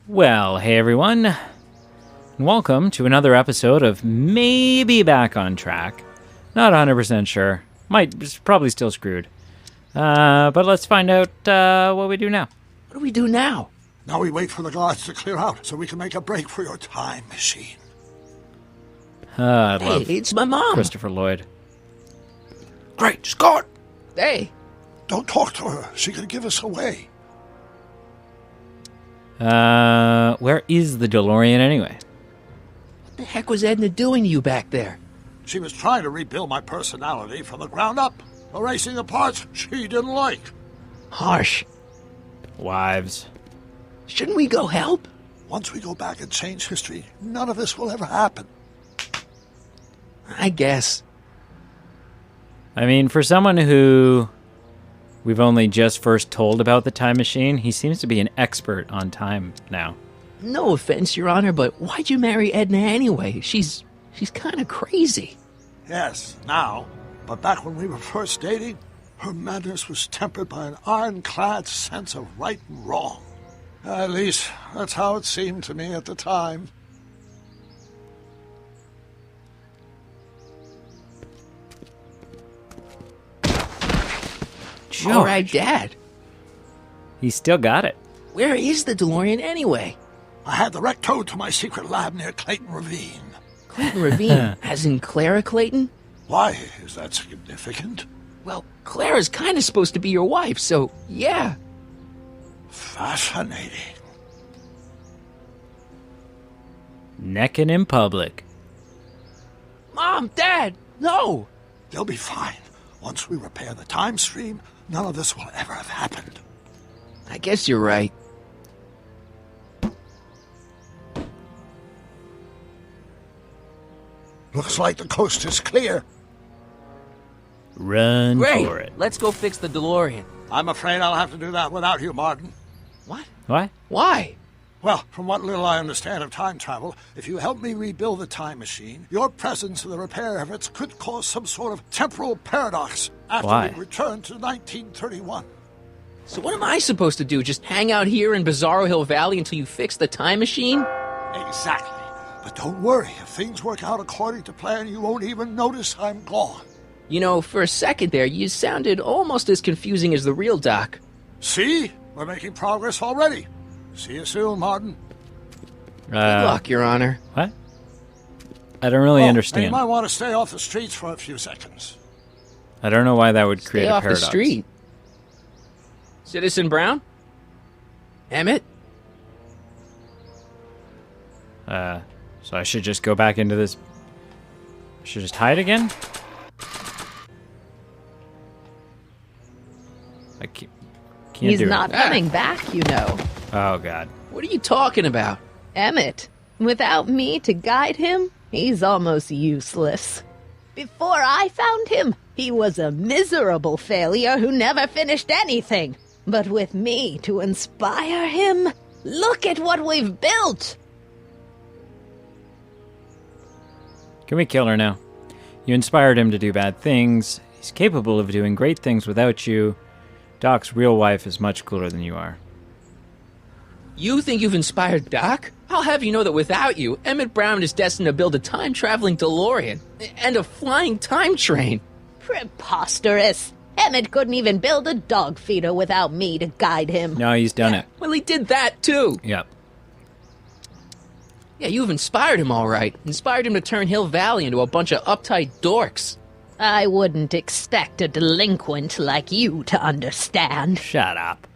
Well, hey everyone, and welcome to another episode of Maybe Back on Track. Not 100% sure. Probably still screwed. But let's find out what we do now. What do we do now? Now we wait for the guards to clear out so we can make a break for your time machine. I'd Hey, love it's my mom. Christopher Lloyd. Great, Scott! Hey, Don't talk to her. She could give us away. Where is the DeLorean anyway? what the heck was Edna doing to you back there? She was trying to rebuild my personality from the ground up, erasing the parts she didn't like. Harsh. Wives. Shouldn't we go help? Once we go back and change history, none of this will ever happen. I guess. I mean, for someone who we've only just first told about the time machine, he seems to be an expert on time now. No offense, Your Honor, but why'd you marry Edna anyway? She's kind of crazy. Yes, now. But back when we were first dating, her madness was tempered by an ironclad sense of right and wrong. At least, that's how it seemed to me at the time. George, All right, Dad. He still got it. Where is the DeLorean anyway? I had the wreck towed to my secret lab near Clayton Ravine. Clayton Ravine, as in Clara Clayton? Why is that significant? Well, Clara's kind of supposed to be your wife, so yeah. Fascinating. Necking in public. Mom, Dad, no! They'll be fine. Once we repair the time stream, none of this will ever have happened. I guess you're right. Looks like the coast is clear. Run Great, for it. let's go fix the DeLorean. I'm afraid I'll have to do that without you, Martin. What? What? Why? Well, from what little I understand of time travel, if you help me rebuild the time machine, your presence in the repair efforts could cause some sort of temporal paradox after Why? we return to 1931. So what am I supposed to do? Just hang out here in Bizarro Hill Valley until you fix the time machine? Exactly. But don't worry, if things work out according to plan, you won't even notice I'm gone. You know, for a second there, you sounded almost as confusing as the real Doc. See? We're making progress already. See you soon, Martin. Good luck, Your Honor. What? I don't really And understand. you might want to stay off the streets for a few seconds. I don't know why that would create Stay a off paradox. the street. Citizen Brown? Emmett? So I should just go back into this. I should just hide again? I can't He's do not it. coming back, you know. Oh, God. What are you talking about? Emmett, without me to guide him, he's almost useless. Before I found him, he was a miserable failure who never finished anything. But with me to inspire him, look at what we've built. Can we kill her now? You inspired him to do bad things. He's capable of doing great things without you. Doc's real wife is much cooler than you are. You think you've inspired Doc? I'll have you know that without you, Emmett Brown is destined to build a time-traveling DeLorean and a flying time train. Preposterous. Emmett couldn't even build a dog feeder without me to guide him. No, he's done it. Well, he did that too. Yep. Yeah, you've inspired him all right. Inspired him to turn Hill Valley into a bunch of uptight dorks. I wouldn't expect a delinquent like you to understand. Shut up.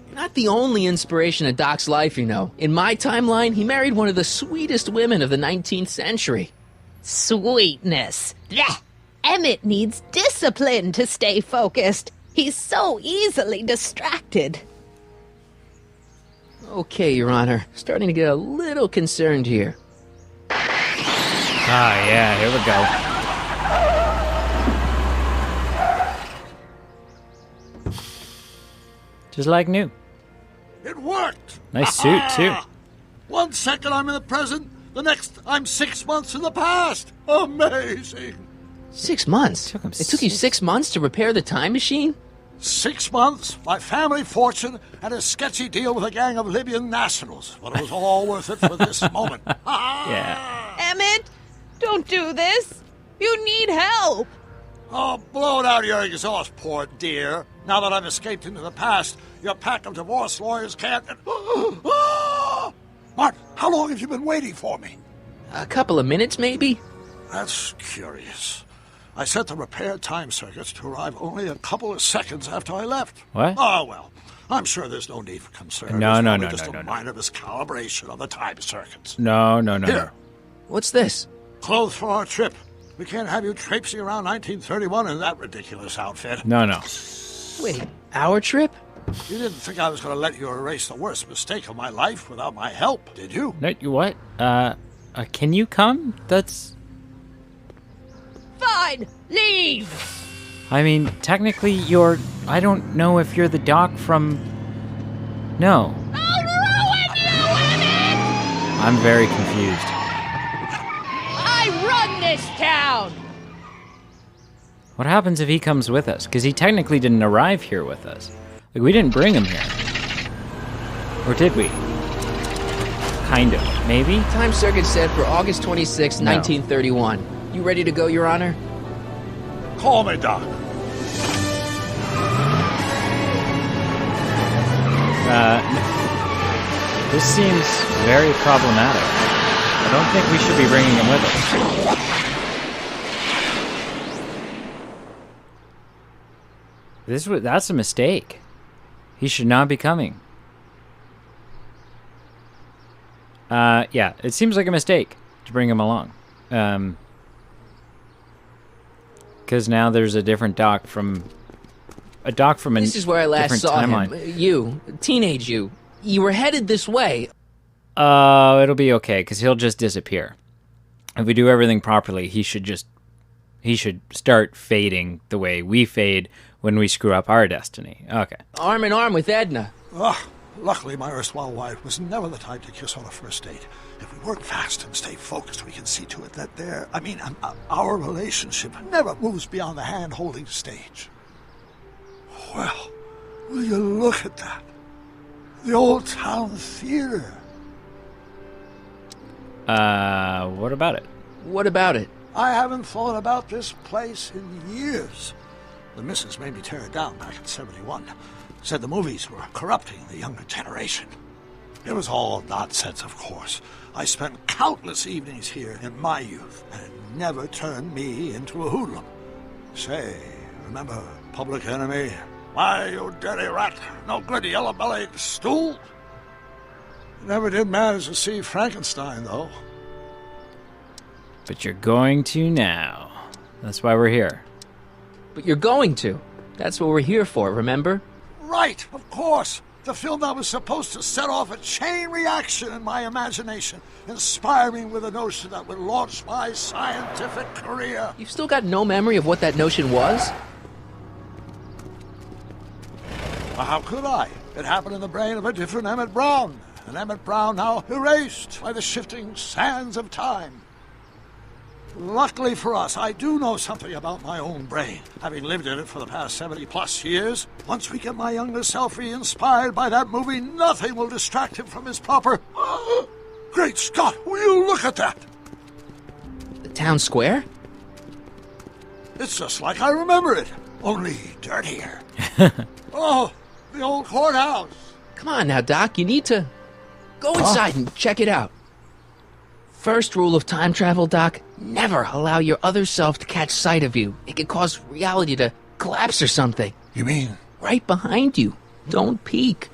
You're not the only inspiration of Doc's life, you know. In my timeline, he married one of the sweetest women of the 19th century. Sweetness. Blech. Emmett needs discipline to stay focused. He's so easily distracted. Okay, Your Honor. Starting to get a little concerned here. Ah, yeah, here we go. Just like new. It worked! Nice suit, too. 1 second I'm in the present, the next I'm 6 months in the past. Amazing! 6 months? Took him It took you six- 6 months to repair the time machine? 6 months, my family fortune, and a sketchy deal with a gang of Libyan nationals. But it was all worth it for this moment. Yeah. Emmett, don't do this. You need help. Oh, blow it out of your exhaust, poor dear. Now that I've escaped into the past, your pack of divorce lawyers can't... Martin, how long have you been waiting for me? A couple of minutes, maybe? That's curious. I set the repair time circuits to arrive only a couple of seconds after I left. What? Oh, well, I'm sure there's no need for concern. No, It's no, probably no, just no, a no. minor miscalibration of the time circuits. No. Here, What's this? clothes for our trip. We can't have you traipsing around 1931 in that ridiculous outfit. No. Wait, our trip? You didn't think I was going to let you erase the worst mistake of my life without my help, did you? No, you what? Can you come? That's... Fine, leave. I mean, technically you're... I don't know if you're the doc from... No. I'll ruin you, Emmett! I'm very confused. I run this town. What happens if he comes with us? Because he technically didn't arrive here with us. Like, we didn't bring him here. Or did we? Kind of. Maybe? Time circuit set for August 26, No. 1931. You ready to go, Your Honor? Call me, Doc. This seems very problematic. I don't think we should be bringing him with us. That's a mistake. He should not be coming. Yeah, it seems like a mistake to bring him along. Because now there's a different doc from... A doc from a This is where I last different saw timeline. him. You, teenage you. You were headed this way. Oh, it'll be okay, because he'll just disappear. If we do everything properly, he should start fading the way we fade when we screw up our destiny. Okay. Arm in arm with Edna. Luckily, my erstwhile wife was never the type to kiss on a first date. If we work fast and stay focused, we can see to it that our relationship never moves beyond the hand-holding stage. Well, will you look at that? The Old Town Theater. What about it? What about it? I haven't thought about this place in years. The missus made me tear it down back in '71. Said the movies were corrupting the younger generation. It was all nonsense, of course. I spent countless evenings here in my youth, and it never turned me into a hoodlum. Say, remember Public Enemy? Why, you dirty rat, no good yellow-bellied stool? Never did manage to see Frankenstein, though. But you're going to now. That's why we're here. But you're going to. That's what we're here for, remember? Right, of course. The film that was supposed to set off a chain reaction in my imagination, inspire me with a notion that would launch my scientific career. You've still got no memory of what that notion was? Well, how could I? It happened in the brain of a different Emmett Brown. An Emmett Brown now erased by the shifting sands of time. Luckily for us, I do know something about my own brain, having lived in it for the past 70-plus years. Once we get my younger self re-inspired by that movie, nothing will distract him from his proper... Great Scott, will you look at that? The town square? It's just like I remember it, only dirtier. Oh, the old courthouse. Come on now, Doc, you need to... Go inside and check it out. First rule of time travel, Doc, never allow your other self to catch sight of you. It could cause reality to collapse or something. You mean? Right behind you. Don't peek.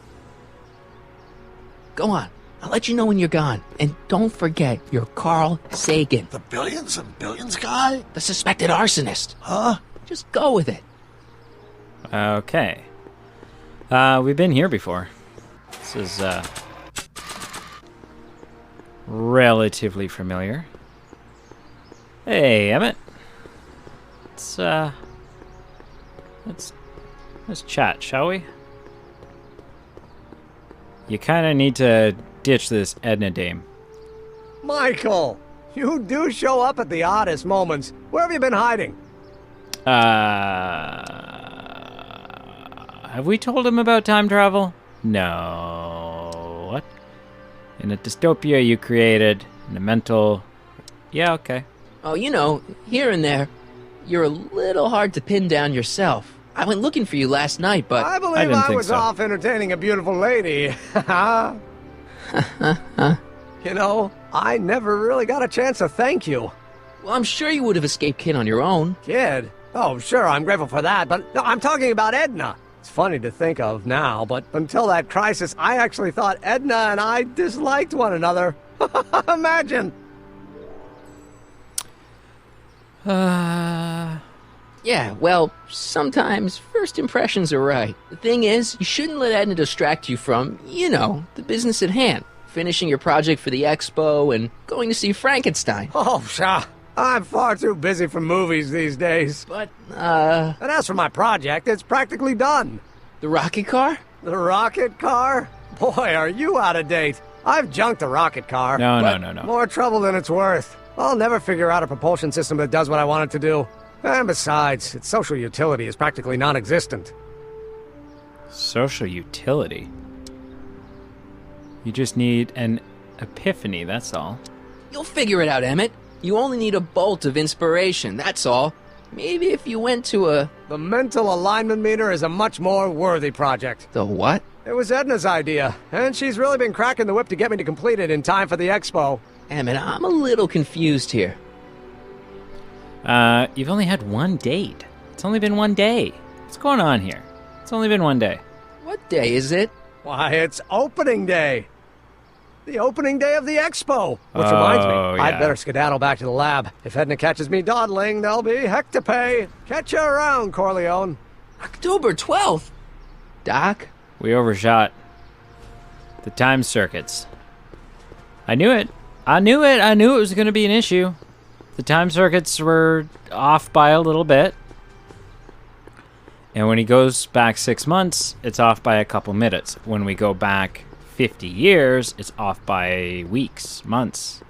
Go on. I'll let you know when you're gone. And don't forget, you're Carl Sagan, The billions and billions guy? the suspected arsonist. Huh? Just go with it. Okay. We've been here before. This is, relatively familiar. Hey, Emmett. Let's chat, shall we? You kind of need to ditch this Edna dame. Michael, you do show up at the oddest moments. Where have you been hiding? have we told him about time travel? No. What? In a dystopia you created, in a mental... Yeah, okay. Oh, you know, here and there, you're a little hard to pin down yourself. I went looking for you last night, but... I believe didn't I think was so. off entertaining a beautiful lady. You know, I never really got a chance to thank you. Well, I'm sure you would have escaped Kid on your own. Kid? Oh, sure, I'm grateful for that, but no, I'm talking about Edna. It's funny to think of now, but until that crisis, I actually thought Edna and I disliked one another. Imagine! Yeah, well, sometimes first impressions are right. The thing is, you shouldn't let Edna distract you from, you know, the business at hand. Finishing your project for the expo and going to see Frankenstein. Oh, pshaw. I'm far too busy for movies these days. But, And as for my project, it's practically done. the rocket car? The rocket car? Boy, are you out of date. I've junked the rocket car. No. More trouble than it's worth. I'll never figure out a propulsion system that does what I want it to do. And besides, its social utility is practically non-existent. Social utility. You just need an epiphany, that's all. You'll figure it out, Emmett. You only need a bolt of inspiration, that's all. Maybe if you went to The mental alignment meter is a much more worthy project. the what? It was Edna's idea, and she's really been cracking the whip to get me to complete it in time for the expo. Emmett, I'm a little confused here. You've only had one date. It's only been one day. What's going on here? It's only been one day. What day is it? Why, it's opening day. The opening day of the expo. Which reminds me, Oh, I'd yeah. better skedaddle back to the lab. If Edna catches me dawdling, there'll be heck to pay. Catch you around, Corleone. October 12th? Doc? We overshot the time circuits. I knew it. I knew it was going to be an issue. The time circuits were off by a little bit. And when he goes back 6 months, it's off by a couple minutes. When we go back 50 years, it's off by weeks, months.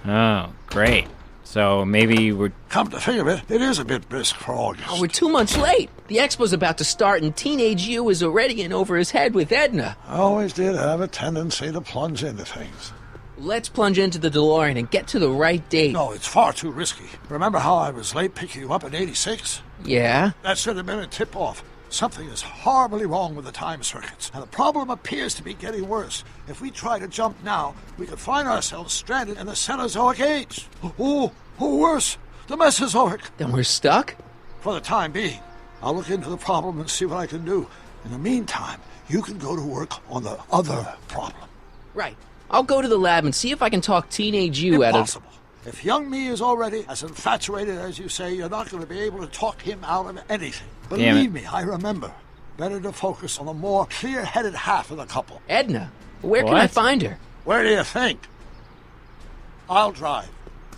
Oh, great. So maybe we're... Come to think of it, it is a bit brisk for August. Oh, we're 2 months late. The expo's about to start and Teenage You is already in over his head with Edna. I always did have a tendency to plunge into things. Let's plunge into the DeLorean and get to the right date. No, it's far too risky. Remember how I was late picking you up in 86? Yeah? That should have been a tip-off. Something is horribly wrong with the time circuits, and the problem appears to be getting worse. If we try to jump now, we could find ourselves stranded in the Cenozoic age. Or worse, the Mesozoic. Then we're stuck? For the time being, I'll look into the problem and see what I can do. In the meantime, you can go to work on the other problem. Right. I'll go to the lab and see if I can talk Teenage You out of... Impossible. If young me is already as infatuated as you say, you're not going to be able to talk him out of anything. Damn Believe it. me, I remember. Better to focus on the more clear-headed half of the couple. Edna. Where can I What? find her? Where do you think? I'll drive.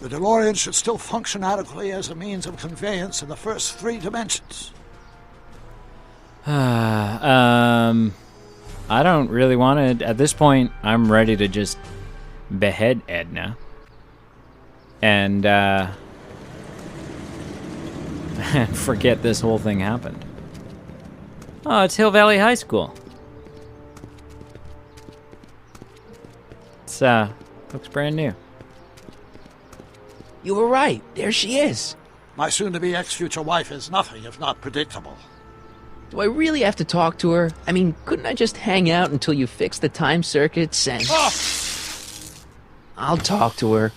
The DeLorean should still function adequately as a means of conveyance in the first 3 dimensions. I don't really want to... At this point, I'm ready to just behead Edna. And, forget this whole thing happened. Oh, it's Hill Valley High School. It's, looks brand new. You were right. There she is. My soon-to-be ex-future wife is nothing if not predictable. Do I really have to talk to her? I mean, couldn't I just hang out until you fix the time circuits and... I'll talk to her.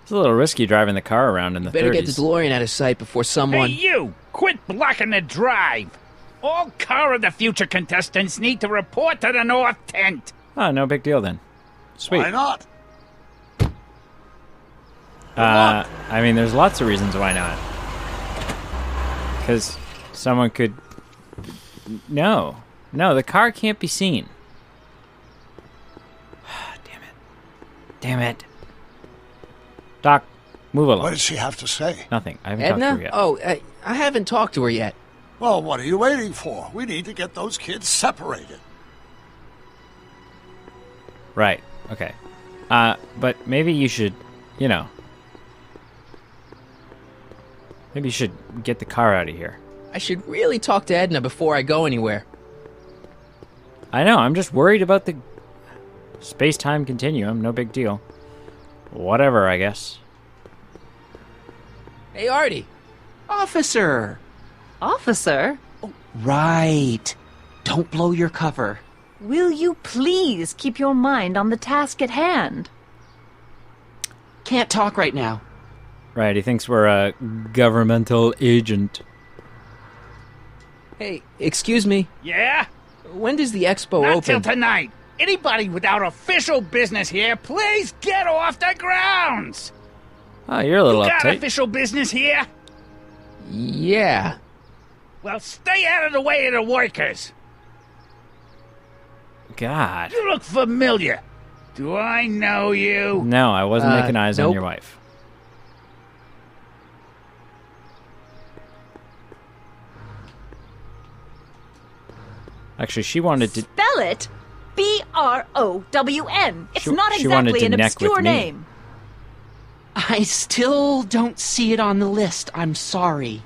It's a little risky driving the car around in the Better 30s. get the DeLorean out of sight before someone... Hey, you! Quit blocking the drive! All Car of the Future contestants need to report to the North Tent! Oh, no big deal then. Sweet. Why not? I mean, there's lots of reasons why not. Because someone could... No, the car can't be seen. Damn it. Doc, move What along. did she have to say? Nothing. I haven't talked to her Edna? yet. Oh, I haven't talked to her yet. Well, what are you waiting for? We need to get those kids separated. Right. Okay. But maybe you should, maybe you should get the car out of here. I should really talk to Edna before I go anywhere. I know, I'm just worried about the space-time continuum. No big deal. Whatever, I guess. Hey, Artie. Officer! Officer, Right. Don't blow your cover. will you please keep your mind on the task at hand? Can't talk right now. Right, he thinks we're a governmental agent. Hey, excuse me. Yeah? When does the expo Not till open? tonight. Anybody without official business here, please get off the grounds. Oh, you're a little Got uptight. official business here? Yeah. Well, stay out of the way of the workers. God. You look familiar. Do I know you? No, I wasn't making eyes on nope. your wife. Actually, she wanted to... Spell it B-R-O-W-N. It's She- not she wanted exactly to an neck with obscure me. name. I still don't see it on the list. I'm sorry.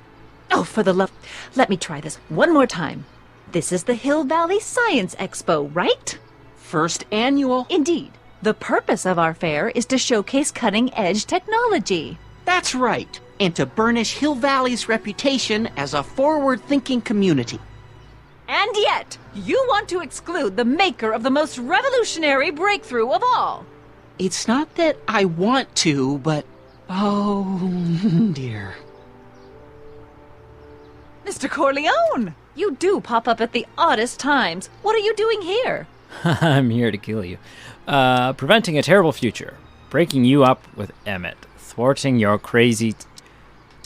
Oh, for the love... Let me try this one more time. This is the Hill Valley Science Expo, right? First annual. Indeed. The purpose of our fair is to showcase cutting-edge technology. That's right. And to burnish Hill Valley's reputation as a forward-thinking community. And yet, you want to exclude the maker of the most revolutionary breakthrough of all. It's not that I want to, but... Oh, dear. Mr. Corleone, you do pop up at the oddest times. What are you doing here? I'm here to kill you. Preventing a terrible future. Breaking you up with Emmett. Thwarting your crazy...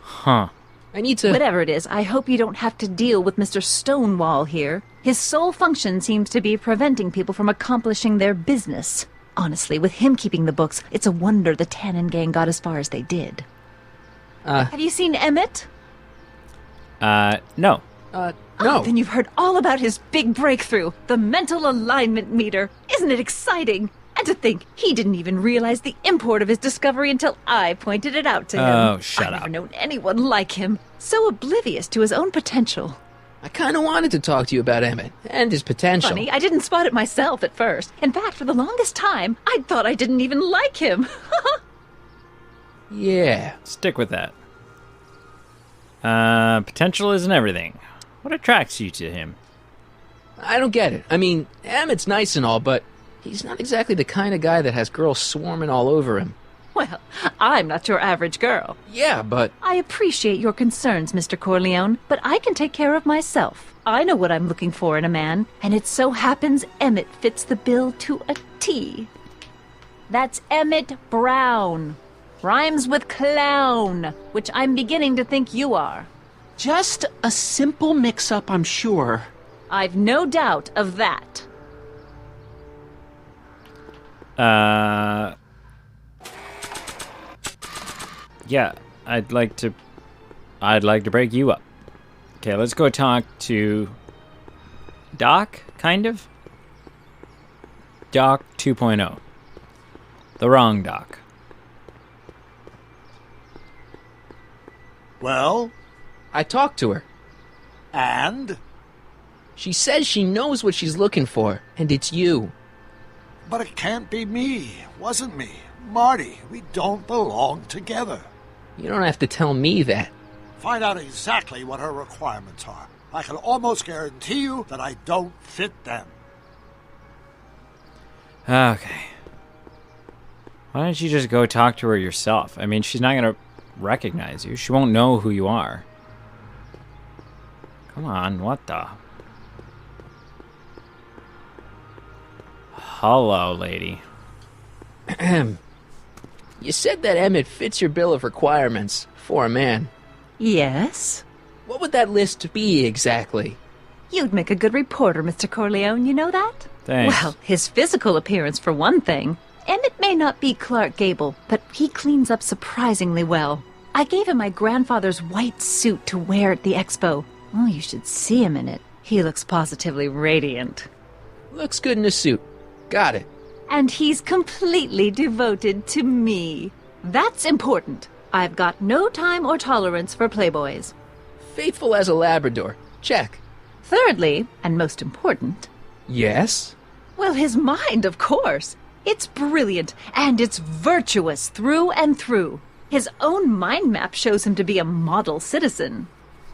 Huh. I need to... Whatever it is, I hope you don't have to deal with Mr. Stonewall here. His sole function seems to be preventing people from accomplishing their business. Honestly, with him keeping the books, it's a wonder the Tannen gang got as far as they did. Have you seen Emmett? No. no. Oh, then you've heard all about his big breakthrough, the mental alignment meter. Isn't it exciting? And to think, he didn't even realize the import of his discovery until I pointed it out to him. Oh, shut I've up. never known anyone like him. So oblivious to his own potential. I kind of wanted to talk to you about Emmett and his potential. Funny, I didn't spot it myself at first. In fact, for the longest time, I thought I didn't even like him. Yeah. Stick with that. Potential isn't everything. What attracts you to him? I don't get it. I mean, Emmett's nice and all, but he's not exactly the kind of guy that has girls swarming all over him. Well, I'm not your average girl. Yeah, but... I appreciate your concerns, Mr. Corleone, but I can take care of myself. I know what I'm looking for in a man, and it so happens Emmett fits the bill to a T. That's Emmett Brown. Rhymes with clown, which I'm beginning to think you are. Just a simple mix-up, I'm sure. I've no doubt of that. Yeah, I'd like to break you up. Okay, let's go talk to Doc, kind of? Doc 2.0. The wrong Doc. Well, I talked to her. and? She says she knows what she's looking for, and it's you. But it can't be me. Wasn't me. Marty, we don't belong together. You don't have to tell me that. Find out exactly what her requirements are. I can almost guarantee you that I don't fit them. Okay. Why don't you just go talk to her yourself? I mean, she's not going to recognize you. She won't know who you are. Come on, what the... Hello, lady. You said that Emmett fits your bill of requirements for a man. Yes? What would that list be exactly? You'd make a good reporter, Mr. Corleone, you know that? Thanks. Well, his physical appearance, for one thing. Emmett may not be Clark Gable, but he cleans up surprisingly well. I gave him my grandfather's white suit to wear at the expo. Oh, you should see him in it. He looks positively radiant. Looks good in a suit. Got it. And he's completely devoted to me. That's important. I've got no time or tolerance for playboys. Faithful as a Labrador. Check. Thirdly, and most important, Yes? well, his mind, of course. It's brilliant, and it's virtuous through and through. His own mind map shows him to be a model citizen.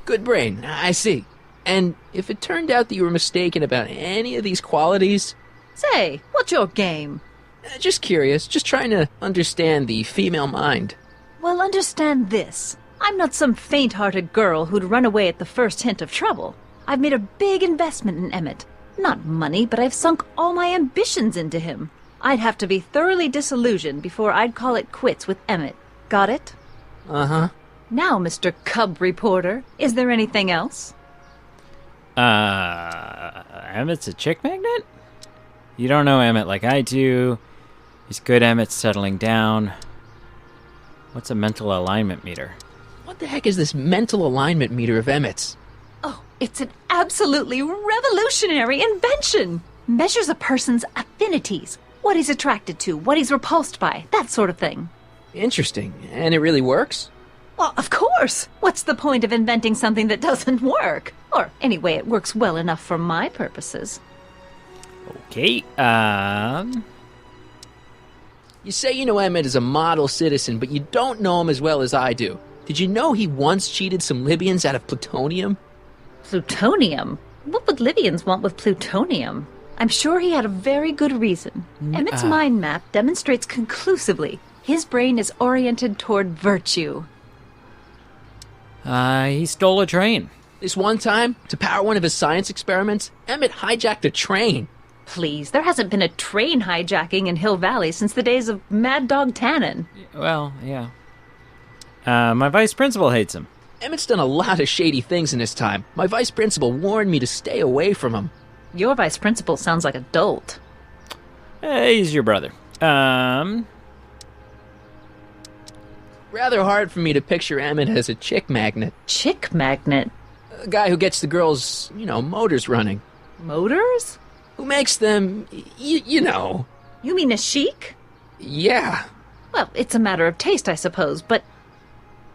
Good brain, I see. And if it turned out that you were mistaken about any of these qualities, Say, what's your game? just curious, just trying to understand the female mind. Well, understand this. I'm not some faint-hearted girl who'd run away at the first hint of trouble. I've made a big investment in Emmett. Not money, but I've sunk all my ambitions into him. I'd have to be thoroughly disillusioned before I'd call it quits with Emmett. Got it? Uh-huh. Now, Mr. Cub Reporter, is there anything else? Emmett's a chick magnet? You don't know Emmett like I do. He's good Emmett's settling down. What's a mental alignment meter? What the heck is this mental alignment meter of Emmett's? Oh, it's an absolutely revolutionary invention! Measures a person's affinities, what he's attracted to, what he's repulsed by, that sort of thing. Interesting. And it really works? Well, of course! What's the point of inventing something that doesn't work? Or, anyway, it works well enough for my purposes. Okay, You say you know Emmett is a model citizen, but you don't know him as well as I do. Did you know he once cheated some Libyans out of plutonium? Plutonium? What would Libyans want with plutonium? I'm sure he had a very good reason. Emmett's mind map demonstrates conclusively his brain is oriented toward virtue. he stole a train. This one time, to power one of his science experiments, Emmett hijacked a train. Please, there hasn't been a train hijacking in Hill Valley since the days of Mad Dog Tannen. Well, yeah. My vice principal hates him. Emmett's done a lot of shady things in his time. My vice principal warned me to stay away from him. Your vice principal sounds like a dolt. He's your brother. Rather hard for me to picture Emmett as a chick magnet. Chick magnet? A guy who gets the girls, motors running. Motors? Who makes them, you know. You mean a chic? Yeah. Well, it's a matter of taste, I suppose, but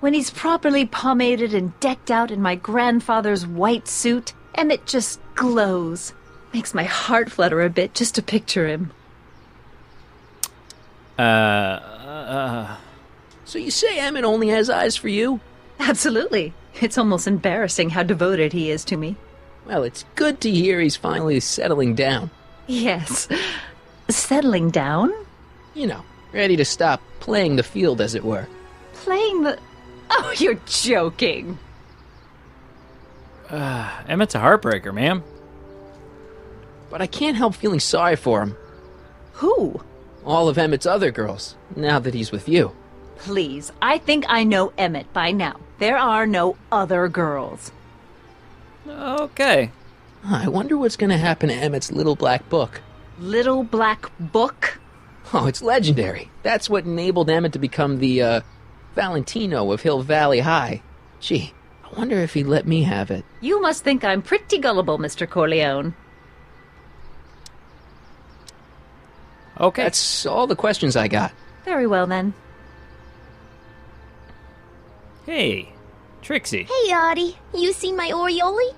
when he's properly pomaded and decked out in my grandfather's white suit, Emmett just glows. Makes my heart flutter a bit just to picture him. So you say Emmett only has eyes for you? Absolutely. It's almost embarrassing how devoted he is to me. Well, it's good to hear he's finally settling down. Yes. Settling down? Ready to stop playing the field, as it were. Playing the... Oh, you're joking. Emmett's a heartbreaker, ma'am. But I can't help feeling sorry for him. Who? All of Emmett's other girls, now that he's with you. Please, I think I know Emmett by now. There are no other girls. Okay. I wonder what's going to happen to Emmett's little black book. Little Black Book? Oh, it's legendary. That's what enabled Emmett to become the, Valentino of Hill Valley High. Gee, I wonder if he'd let me have it. You must think I'm pretty gullible, Mr. Corleone. Okay. That's all the questions I got. Very well, then. Hey, Trixie. Hey, Audie. You seen my Oriole?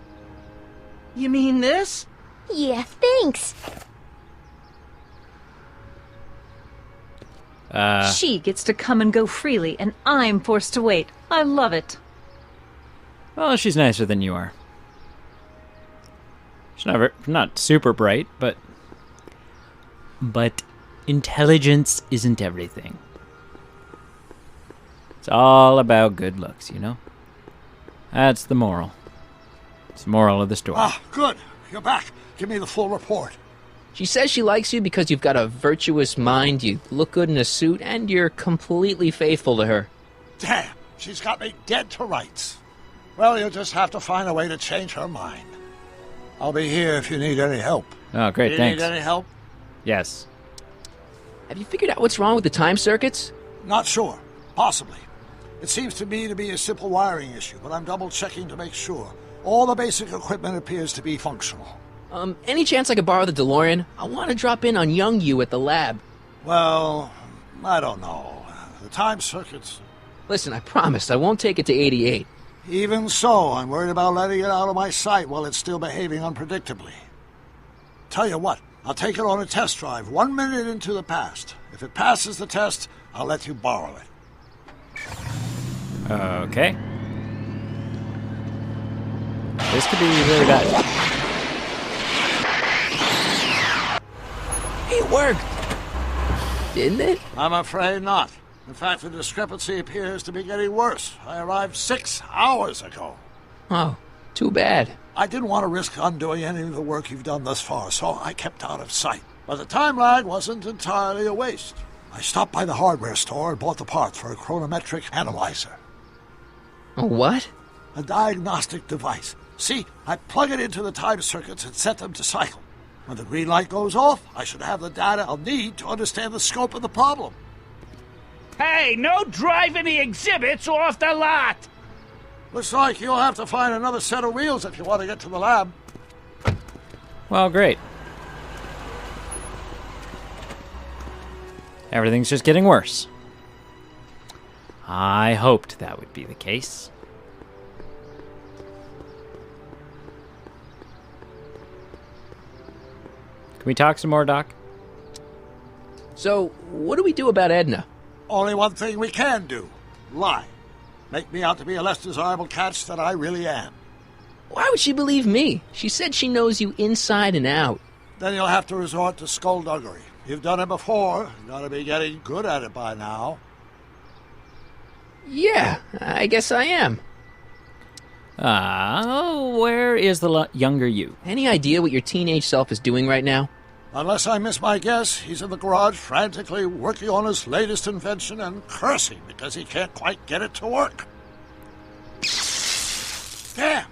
You mean this? Yeah, thanks. She gets to come and go freely, and I'm forced to wait. I love it. Well, she's nicer than you are. She's not super bright, but intelligence isn't everything. It's all about good looks, That's the moral. It's the moral of the story. Ah, good. You're back. Give me the full report. She says she likes you because you've got a virtuous mind, you look good in a suit, and you're completely faithful to her. Damn, she's got me dead to rights. Well, you'll just have to find a way to change her mind. I'll be here if you need any help. Oh, great, Do you thanks. need any help? Yes. Have you figured out what's wrong with the time circuits? Not sure. Possibly. It seems to me to be a simple wiring issue, but I'm double-checking to make sure. All the basic equipment appears to be functional. Any chance I could borrow the DeLorean? I want to drop in on young you at the lab. Well, I don't know. The time circuits... Listen, I promise I won't take it to 88. Even so, I'm worried about letting it out of my sight while it's still behaving unpredictably. Tell you what, I'll take it on a test drive 1 minute into the past. If it passes the test, I'll let you borrow it. Okay. This could be really bad. It worked! Didn't it? I'm afraid not. In fact, the discrepancy appears to be getting worse. I arrived 6 hours ago. Oh, too bad. I didn't want to risk undoing any of the work you've done thus far, so I kept out of sight. But the time lag wasn't entirely a waste. I stopped by the hardware store and bought the parts for a chronometric analyzer. A what? A diagnostic device. See, I plug it into the time circuits and set them to cycle. When the green light goes off, I should have the data I'll need to understand the scope of the problem. Hey, no driving the exhibits off the lot! Looks like you'll have to find another set of wheels if you want to get to the lab. Well, great. Everything's just getting worse. I hoped that would be the case. Can we talk some more, Doc? So, what do we do about Edna? Only one thing we can do. Lie. Make me out to be a less desirable catch than I really am. Why would she believe me? She said she knows you inside and out. Then you'll have to resort to skullduggery. You've done it before. You gotta be getting good at it by now. Yeah, I guess I am. Where is the younger you? Any idea what your teenage self is doing right now? Unless I miss my guess, he's in the garage frantically working on his latest invention and cursing because he can't quite get it to work. Damn!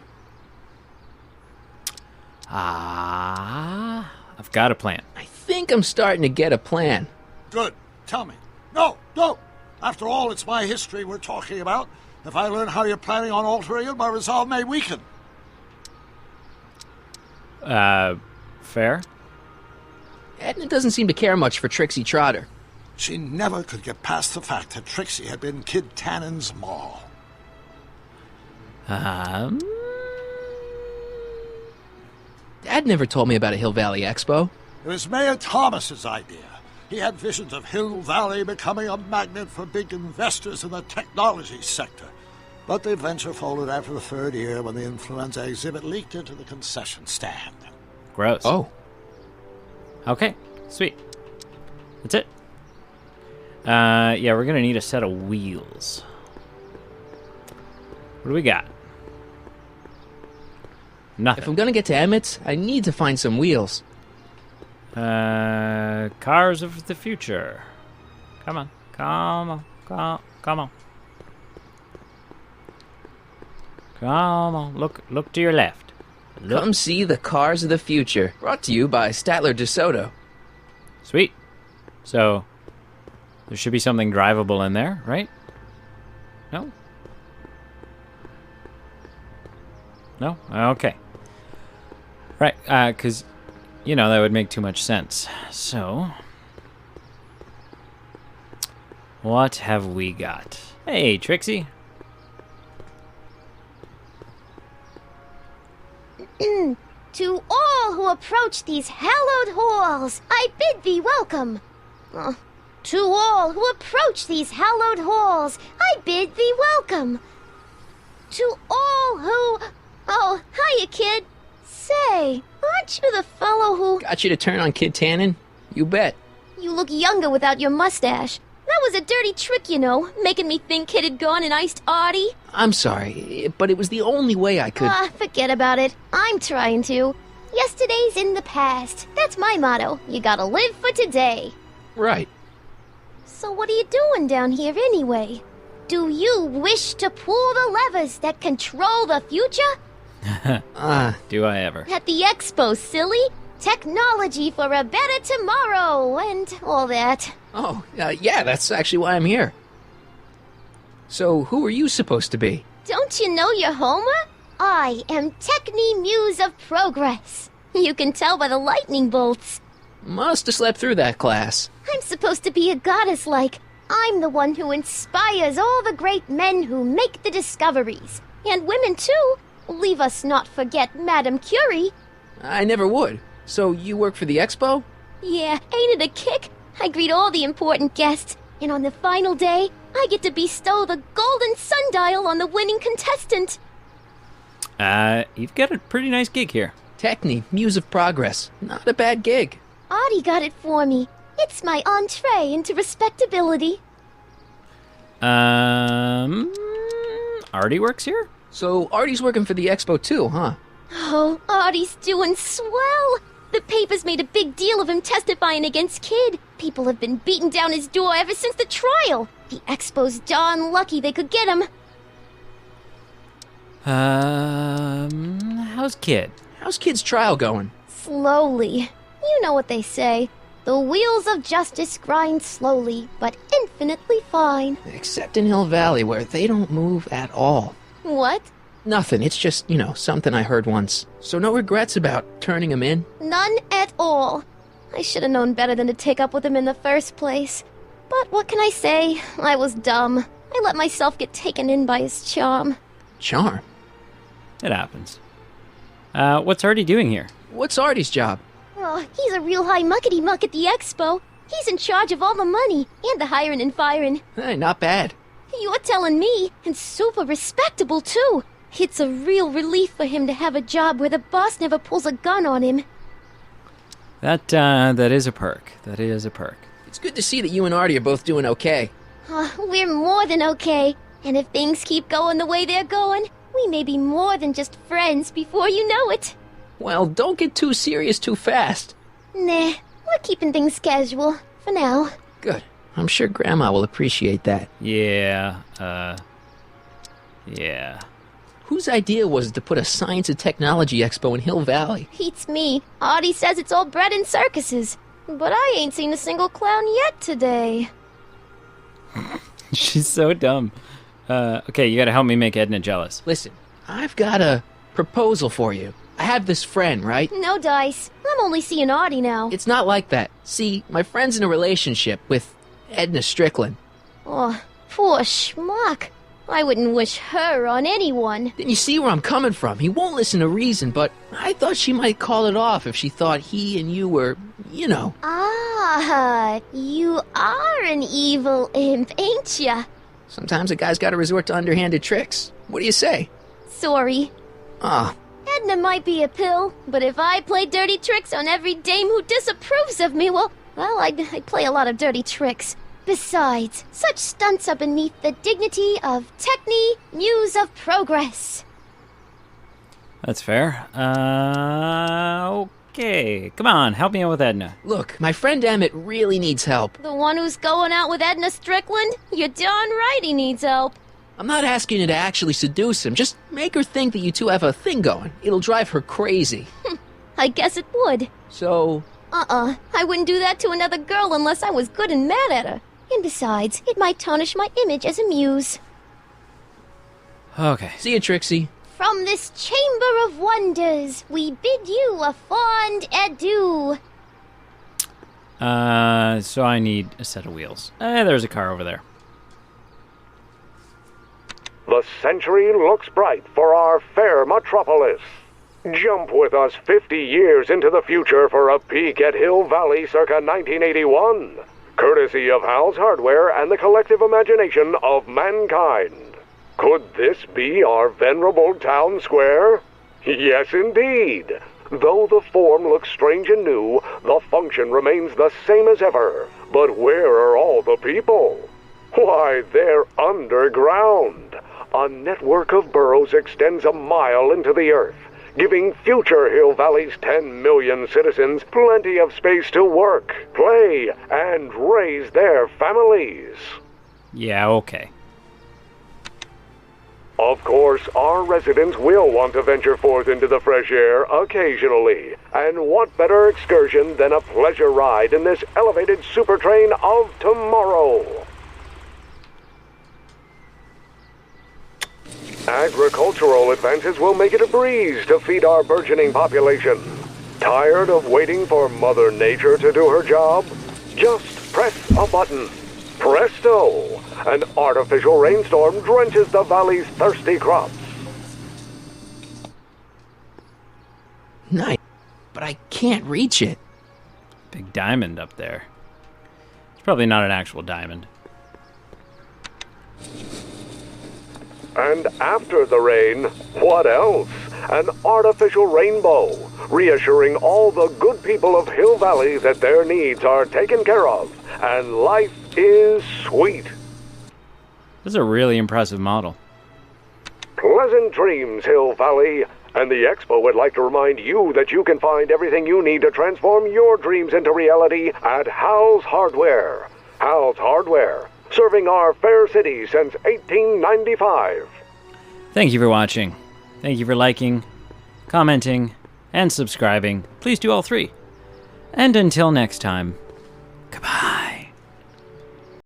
I've got a plan. I think I'm starting to get a plan. Good. Tell me. No, don't! After all, it's my history we're talking about. If I learn how you're planning on altering it, my resolve may weaken. Fair? Edna doesn't seem to care much for Trixie Trotter. She never could get past the fact that Trixie had been Kid Tannen's ma. Dad never told me about a Hill Valley Expo. It was Mayor Thomas's idea. He had visions of Hill Valley becoming a magnet for big investors in the technology sector. But the venture folded after the third year when the influenza exhibit leaked into the concession stand. Gross. Oh. Okay, sweet. That's it. Yeah, we're gonna need a set of wheels. What do we got? Nothing. If I'm gonna get to Emmett's, I need to find some wheels. Cars of the future. Come on. Come on. Come on. Come on. Look to your left. Look. Come see the Cars of the Future. Brought to you by Statler DeSoto. Sweet. So, there should be something drivable in there, right? No? No? Okay. Right, because, you know, that would make too much sense. So, what have we got? Hey, Trixie. To all who approach these hallowed halls, I bid thee welcome. To all who approach these hallowed halls, I bid thee welcome. To all who... Oh, hiya, kid. Say, aren't you the fellow who... Got you to turn on Kid Tannen? You bet. You look younger without your mustache. That was a dirty trick, you know, making me think Kid had gone and iced Artie. I'm sorry, but it was the only way I could... Forget about it. I'm trying to. Yesterday's in the past. That's my motto. You gotta live for today. Right. So what are you doing down here anyway? Do you wish to pull the levers that control the future? Do I ever. At the expo, silly. Technology for a better tomorrow, and all that. Oh, yeah, that's actually why I'm here. So, who are you supposed to be? Don't you know your Homer? I am Techni Muse of Progress. You can tell by the lightning bolts. Must have slept through that class. I'm supposed to be a goddess-like. I'm the one who inspires all the great men who make the discoveries. And women, too. Leave us not forget Madame Curie. I never would. So you work for the expo? Yeah, ain't it a kick? I greet all the important guests, and on the final day, I get to bestow the golden sundial on the winning contestant. You've got a pretty nice gig here. Techne, Muse of Progress. Not a bad gig. Artie got it for me. It's my entree into respectability. Artie works here? So Artie's working for the expo too, huh? Oh, Artie's doing swell. The papers made a big deal of him testifying against Kid. People have been beating down his door ever since the trial. The expo's darn lucky they could get him. How's Kid? How's Kid's trial going? Slowly. You know what they say. The wheels of justice grind slowly, but infinitely fine. Except in Hill Valley, where they don't move at all. What? Nothing, it's just, something I heard once. So no regrets about turning him in? None at all. I should have known better than to take up with him in the first place. But what can I say? I was dumb. I let myself get taken in by his charm. Charm? It happens. What's Artie doing here? What's Artie's job? Oh, he's a real high muckety-muck at the expo. He's in charge of all the money, and the hiring and firing. Hey, not bad. You're telling me, and super respectable, too. It's a real relief for him to have a job where the boss never pulls a gun on him. That is a perk. That is a perk. It's good to see that you and Artie are both doing okay. We're more than okay. And if things keep going the way they're going, we may be more than just friends before you know it. Well, don't get too serious too fast. Nah, we're keeping things casual, for now. Good. I'm sure Grandma will appreciate that. Yeah. Whose idea was it to put a science and technology expo in Hill Valley? Beats me. Artie says it's all bred in circuses. But I ain't seen a single clown yet today. She's so dumb. Okay, you gotta help me make Edna jealous. Listen, I've got a proposal for you. I have this friend, right? No dice. I'm only seeing Artie now. It's not like that. See, my friend's in a relationship with Edna Strickland. Oh, poor schmuck. I wouldn't wish her on anyone. Then you see where I'm coming from. He won't listen to reason, but I thought she might call it off if she thought he and you were, Ah, you are an evil imp, ain't ya? Sometimes a guy's gotta resort to underhanded tricks. What do you say? Sorry. Ah. Edna might be a pill, but if I play dirty tricks on every dame who disapproves of me, well, I'd play a lot of dirty tricks. Besides, such stunts are beneath the dignity of Techne, Muse of Progress. That's fair. Okay. Come on, help me out with Edna. Look, my friend Emmett really needs help. The one who's going out with Edna Strickland? You're darn right he needs help. I'm not asking you to actually seduce him. Just make her think that you two have a thing going. It'll drive her crazy. I guess it would. So? I wouldn't do that to another girl unless I was good and mad at her. And besides, it might tarnish my image as a muse. Okay. See you, Trixie. From this chamber of wonders, we bid you a fond adieu. So I need a set of wheels. There's a car over there. The century looks bright for our fair metropolis. Jump with us 50 years into the future for a peek at Hill Valley circa 1981. Courtesy of Hal's Hardware and the collective imagination of mankind. Could this be our venerable town square? Yes, indeed. Though the form looks strange and new, the function remains the same as ever. But where are all the people? Why, they're underground. A network of burrows extends a mile into the earth, giving future Hill Valley's 10 million citizens plenty of space to work, play, and raise their families. Yeah, okay. Of course, our residents will want to venture forth into the fresh air occasionally. And what better excursion than a pleasure ride in this elevated super train of tomorrow? Agricultural advances will make it a breeze to feed our burgeoning population. Tired of waiting for Mother Nature to do her job? Just press a button. Presto! An artificial rainstorm drenches the valley's thirsty crops. Nice, but I can't reach it. Big diamond up there. It's probably not an actual diamond. And after the rain, what else? An artificial rainbow, reassuring all the good people of Hill Valley that their needs are taken care of, and life is sweet. This is a really impressive model. Pleasant dreams, Hill Valley. And the Expo would like to remind you that you can find everything you need to transform your dreams into reality at Hal's Hardware. Hal's Hardware, serving our fair city since 1895. Thank you for watching. Thank you for liking, commenting, and subscribing. Please do all three. And until next time,